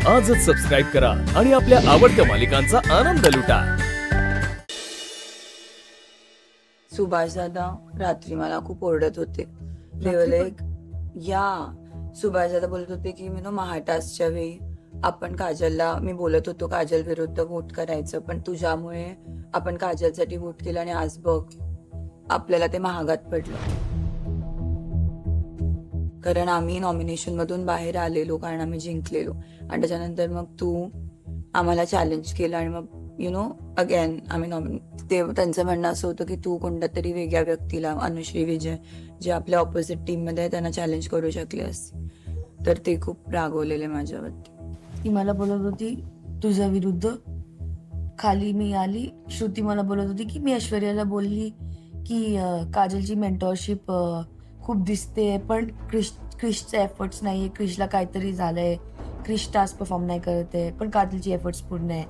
आजच सबस्क्राईब करा आणि आपल्या आवडत्या मालिकांचा आनंद लुटा। सुभाष दादा रात्री मला खूप ओरडत होते। लाईक या सुभाष दादा बोलत होते की महाटास्कच्या वेळी आपण काजलला, मी बोलत होतो काजल विरुद्ध वोट करायचं, पण तुझ्यामुळे आपण काजलसाठी वोट केलं आणि आज बघ आपल्याला ते महागात पडलं। कारण आम्ही नॉमिनेशन मधून बाहेर आलेलो, कारण आम्ही जिंकलेलो आणि त्याच्यानंतर मग तू आम्हाला चॅलेंज केलं आणि मग अगेन आम्ही ते त्यांचं म्हणणं असं होतं की तू कोणत्या तरी वेगळ्या व्यक्तीला, अनुश्री विजय जे आपल्या ऑपोजिट टीम मध्ये त्यांना चॅलेंज करू शकले असते, तर ते खूप रागवलेले माझ्यावरती। ती मला बोलत होती तुझ्या विरुद्ध, खाली मी आली, श्रुती मला बोलत होती की मी ऐश्वर्याला बोलली की काजलची मेंटॉरशिप खूप दिसते पण क्रिशचे एफर्ट्स नाहीये, क्रिशला काहीतरी झालंय, क्रिश टास्क परफॉर्म नाही करत आहे पण काजलची एफर्ट्स पूर्ण आहे।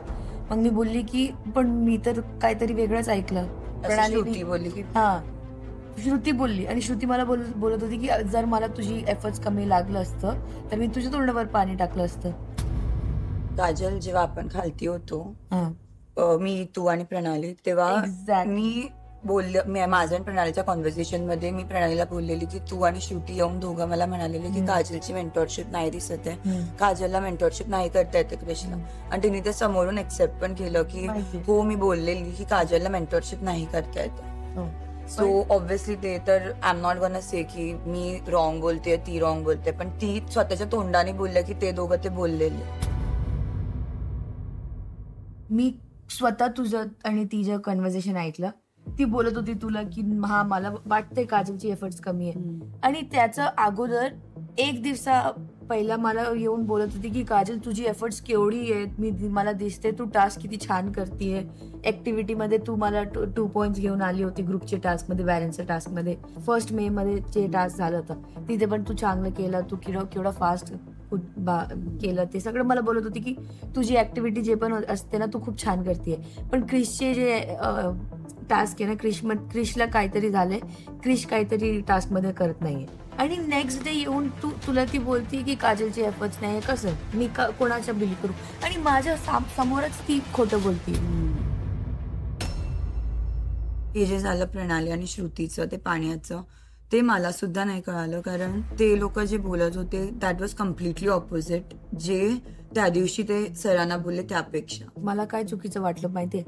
मग मी बोलली की पण मी तर काहीतरी वेगळंच ऐकलं, श्रुती बोलली की श्रुती बोलली आणि श्रुती मला बोलत होती की जर मला तुझी एफर्ट्स कमी लागलं असतं तर मी तुझ्या तोंडावर पाणी टाकलं असतं। काजल जेव्हा आपण खालती होतो, मी, तू आणि प्रणाली, तेव्हा मी बोलले, माझ्या आणि प्रणालीच्या कॉन्व्हर्सेशन मध्ये मी प्रणालीला बोललेली की तू आणि श्रुती येऊन दोघं मला म्हणालेले की काजलची मेंटॉरशिप नाही दिसत आहे, काजलला मेंटॉरशिप नाही करता येते कृष्णा, आणि तिने ते समोरून एक्सेप्ट पण केलं की हो मी बोललेली की काजलला मेंटॉरशिप नाही करता येते। सो ऑब्व्हियसली ते तर I am not gonna say की मी रॉंग बोलते, ती रॉंग बोलते, पण ती स्वतःच्या तोंडाने बोलल्या की ते दोघं ते बोललेले। मी स्वतः तुझं आणि तिचं कन्व्हर्सेशन ऐकलं, ती बोलत होती तुला की हा मला वाटतंय काजलची एफर्ट्स कमी आहे, आणि त्याच्या अगोदर एक दिवसा पहिला मला येऊन बोलत होती की काजल तुझी एफर्ट्स केवढी आहेत, मला दिसते तू टास्क किती छान करतीये, ऍक्टिव्हिटी मध्ये तू मला 2 पॉइंट्स घेऊन आली होती ग्रुपच्या टास्क मध्ये, बॅलन्सच्या टास्क मध्ये, 1 मे मध्ये जे टास्क झालं होतं तिथे पण तू चांगलं केलं, तू केवढा फास्ट केलं, ते सगळं मला बोलत होती की तुझी ऍक्टिव्हिटी जे पण असते ना तू खूप छान करतेय, पण क्रिशचे जे टास्क आहे ना, क्रिशला काहीतरी झालंय, क्रिश काहीतरी टास्क मध्ये करत नाहीये, आणि नेक्स्ट डे येऊन तुला ती बोलती की काजलची एफर्ट्स नाहीये, कसं मी कोणाच्या बिल करू, आणि माझ्या समोरच ती खोटं बोलती। हे जे झालं प्रणाली आणि श्रुतीचं ते पाण्याचं, ते मला सुद्धा नाही कळालं, कारण ते लोक जे बोलत होते दॅट वॉज कम्प्लिटली ऑपोजिट जे त्या दिवशी ते सरांना बोलले त्यापेक्षा। मला काय चुकीचं वाटलं माहितीये,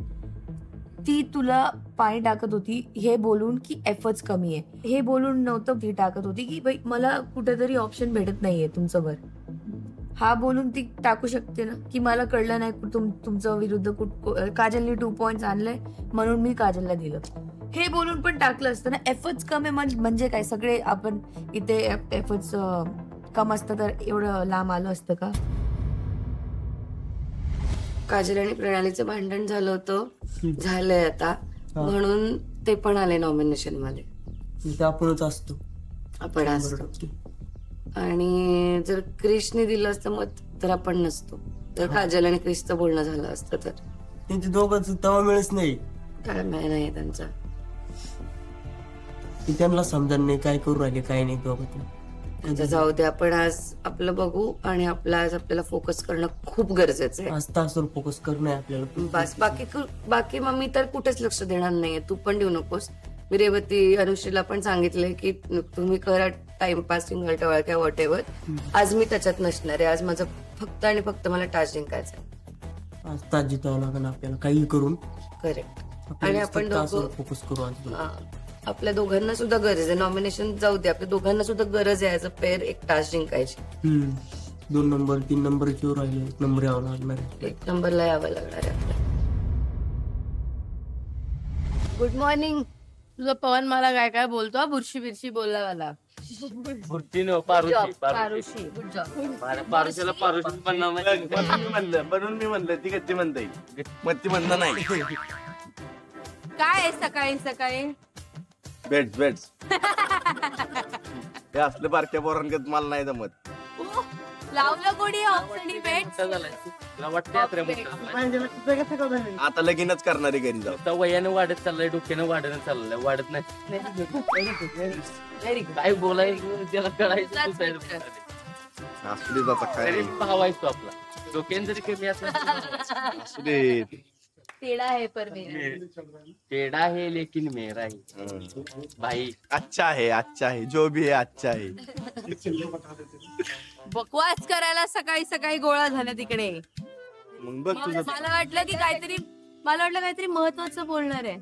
ती तुला पाणी टाकत होती हे बोलून की एफर्ट्स कमी आहे, हे बोलून नव्हतं ती टाकत होती की बाई मला कुठेतरी ऑप्शन भेटत नाहीये तुमच्यावर, हा बोलून ती टाकू शकते ना की मला कळलं नाही तुमच्या विरुद्ध काजलने 2 पॉइंट्स आणले म्हणून मी काजलला दिलं, हे बोलून पण टाकलं असतं ना। एफर्ट्स कमी म्हणजे काय, सगळे आपण इथे एफर्ट्स कम असतं तर एवढं लांब आलं असतं का? काजल आणि प्रणालीचं भांडण झालं होतं, झालंय आता, म्हणून ते पण आले नॉमिनेशन मध्ये। आपणच असतो, आपण असतो, आणि जर क्रिशने दिलं असतं मत तर आपण नसतो, तर काजल आणि क्रिशचं बोलणं झालं असतं तर त्यांचे दोघांचं तवा मिळच नाही, ताळमेळ नाही त्यांचा, त्यांना समजा नाही काय करू राहिले काय नाही दोघं। जाऊ दे, आपण आज आपलं बघू, आणि आज आपल्याला फोकस करणं खूप गरजेचं आहे, आज तासवर फोकस करणं आहे आपल्याला बस। बाकी मग मी तर कुठेच लक्ष देणार नाहीये, तू पण देऊ नकोस। मी रेवती, अनुश्रीला पण सांगितलंय की तुम्ही करा टाइमपास, सिंगल टवळक्या वॉट एव्हर, आज मी त्याच्यात नसणार आहे, आज माझं फक्त आणि फक्त मला टास्क जिंकायचं आहे, आज तास जिंकावं लागेल आपल्याला काही करून, करेक्ट। आणि आपण दोघं फोकस करू आज, आपल्या दोघांना सुद्धा गरज आहे, नॉमिनेशन जाऊ दे, आपल्या दोघांना सुद्धा गरज आहे ऍज अ पेअर एक टास्क जिंकायची। 2 नंबर 3 नंबर किंवा राहिले, 1 नंबर यावं लागणार आहे, 1 नंबरला यावं लागणार आहे आपल्याला। Good morning. तुझा पवन मला काय काय बोलतो, बुरशी बिरशी बोलला मला, पारुशी, गुड जॉब। म्हणून मी म्हणलं ती गच्ची म्हणता येईल, मग ती म्हणता नाही काय सकाळी सकाळी बेट्स हे असलं बारक्या पोरांगत मला नाही जमत, लावलं कोणी ऑप्शनी बेट, आता लगीनच करणारी घरी जाऊ, वयाने वाढत चाललंय, डोक्यानं वाढत नाही, काय बोलायचं त्याला कळायचं, असली जाता काय भावायचो आपला डोक्यान जरी कमी असलं असू दे. टेढ़ा है पर मेरा टेढ़ा है लेकिन मेरा ही भाई. अच्छा है जो भी है अच्छा आहे. बकवास करायला सकाळी सकाळी गोळा झाला तिकडे. मग बघ तुझं मला वाटलं काहीतरी महत्वाचं बोलणार आहे.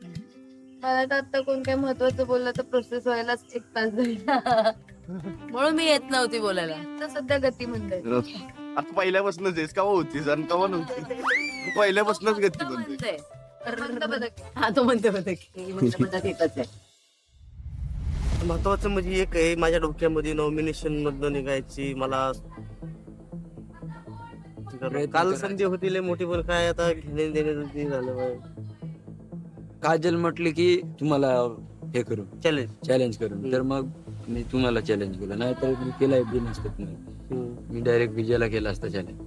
मला तर आता कोण काय महत्वाचं बोललं तर प्रोसेस व्हायलाच 1 तास जाईल. म्हणून मी येत नव्हती बोलायला. तर सध्या गती म्हणते. आता पहिल्यापासूनच आहेस का होतीस आणि कवा नव्हती. पहिल्यापासूनच गती बनते. हा तो म्हणते बदक एकच आहे. महत्वाचं म्हणजे एक आहे माझ्या डोक्यामध्ये नॉमिनेशन मधनं निघायची मला काल संधी होती लय मोठी पण काय आता घेणे देणे झालं पाहिजे. काजल म्हटली की तुम्हाला हे करू चॅलेंज करू तर मग मी तुम्हाला चॅलेंज केलं नाही तर मी केलाय बिनच मी डायरेक्ट विजयला केला असता चॅलेंज.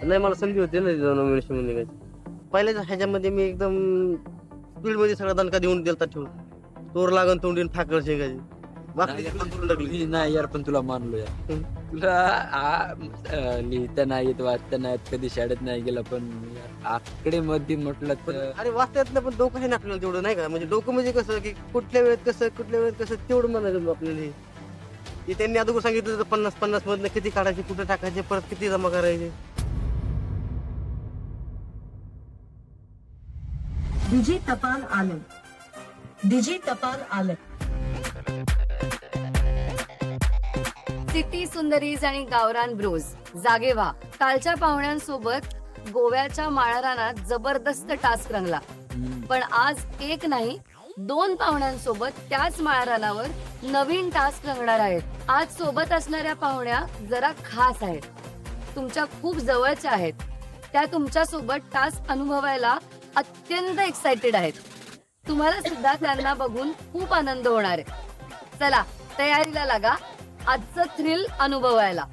नाही मला संधी होती ना नॉमिनेशन मध्ये निघायची. पहिल्याच ह्याच्यामध्ये मी एकदम स्पीड मध्ये सगळा दणका देऊन दिलता ठेवून तोर लागून तोंडीन फाकड शेकायची नाही यार पण तुला मानलो यार. तुला लिहिता नाही येत वाचता नाही येत कधी शाळेत नाही गेला पण आकडे मध्ये म्हटलं तर अरे वाचता येत नाही पण डोकं आहे ना आपल्याला तेवढं नाही का म्हणजे डोकं म्हणजे कसं की कुठल्या वेळेत कसं तेवढं म्हणायचं आपल्याला. हे त्यांनी अगोदर सांगितलं तर 50-50 मधनं किती काढायचे कुठे टाकायचे परत किती जमा करायचे. डिजी टपाल आलं. सिटी सुंदरीज आणि गावरान ब्रोज जागे व्हा. कालच्या पाहुण्यांसोबत गोव्याच्या माळरानात जबरदस्त टास्क रंगला. पण आज एक नाही 2 पाहुण्यांसोबत त्याच माळरानावर नवीन टास्क रंगणार आहेत. आज सोबत असणाऱ्या पाहुण्या जरा खास आहेत. तुमच्या खूप जवळच्या आहेत. त्या तुमच्या सोबत टास्क अनुभवायला अत्यंत एक्साइटेड आहेत. तुम्हाला सुद्धा त्यांना बघून खूप आनंद होणार आहे. चला तयारीला लागा आजचं थ्रिल अनुभवायला.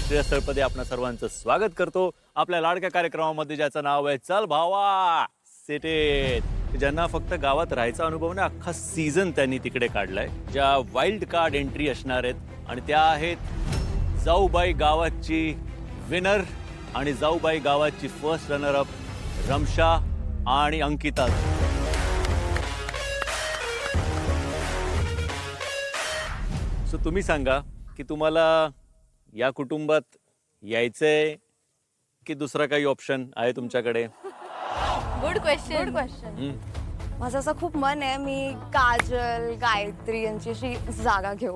श्रेयस तळपदे आपणा सर्वांचं स्वागत करतो आपल्या लाडक्या कार्यक्रमामध्ये ज्याचं नाव आहे चल भावा सिटीत. ज्यांना फक्त गावात राहायचा अनुभव नाही अख्खा सीझन त्यांनी तिकडे काढलाय. ज्या वाईल्ड कार्ड एंट्री असणार आहेत आणि त्या आहेत जाऊबाई गावाची विनर आणि जाऊबाई गावाची फर्स्ट रनर अप रमशा आणि अंकिता. सो तुम्ही सांगा की तुम्हाला या कुटुंबात यायचंय की दुसरा काही ऑप्शन आहे तुमच्याकडे. Good question. माझं असं खूप मन आहे मी काजल गायत्री यांची अशी जागा घेऊ.